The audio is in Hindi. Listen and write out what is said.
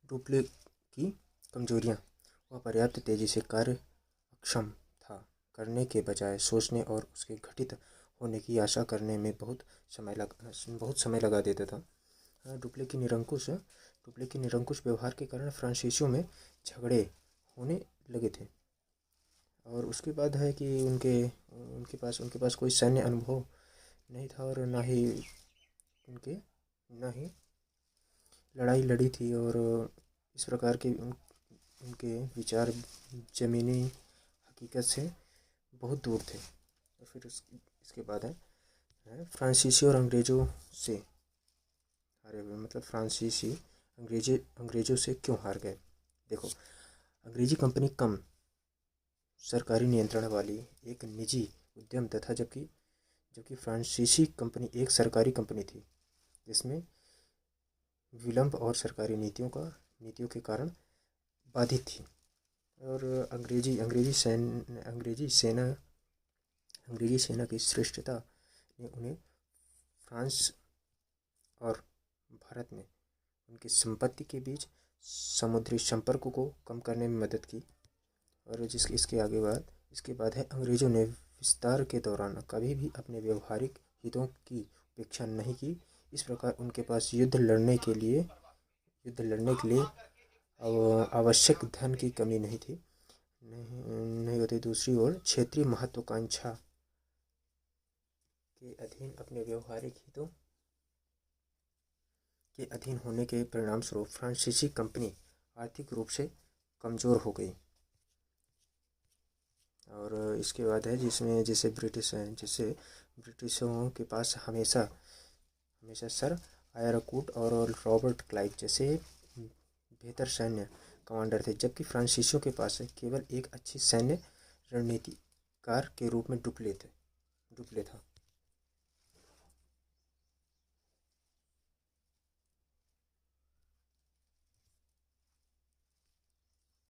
डुप्ले की कमजोरियाँ: वह पर्याप्त तेजी से कार्य अक्षम था, करने के बजाय सोचने और उसके घटित होने की आशा करने में बहुत समय लगा देता था। डुप्ले की निरंकुश व्यवहार के कारण फ्रांसीसियों में झगड़े होने लगे थे। और उसके बाद है कि उनके पास कोई सैन्य अनुभव नहीं था और ना ही लड़ाई लड़ी थी, और इस प्रकार के उनके विचार ज़मीनी हकीकत से बहुत दूर थे। और फिर इसके बाद है फ्रांसीसी और अंग्रेज़ों से हारे हुए, मतलब फ्रांसीसी अंग्रेज़ों से क्यों हार गए। देखो, अंग्रेजी कंपनी कम सरकारी नियंत्रण वाली एक निजी उद्यम था, जबकि फ्रांसीसी कंपनी एक सरकारी कंपनी थी जिसमें विलंब और सरकारी नीतियों के कारण बाधित थी। और अंग्रेजी सेना की श्रेष्ठता ने उन्हें फ्रांस और भारत में उनकी संपत्ति के बीच समुद्री संपर्क को कम करने में मदद की। और इसके बाद है अंग्रेज़ों ने विस्तार के दौरान कभी भी अपने व्यवहारिक हितों की उपेक्षा नहीं की। इस प्रकार उनके पास युद्ध लड़ने के लिए आवश्यक धन की कमी नहीं होती। दूसरी ओर क्षेत्रीय महत्वाकांक्षा के अधीन अपने व्यवहारिक हितों के अधीन होने के परिणामस्वरूप फ्रांसीसी कंपनी आर्थिक रूप से कमज़ोर हो गई। और इसके बाद है जैसे ब्रिटिशों के पास हमेशा सर आयारकूट और रॉबर्ट क्लाइव जैसे बेहतर सैन्य कमांडर थे, जबकि फ्रांसीसियों के पास केवल एक अच्छी सैन्य रणनीतिकार के रूप में डुप्ले था।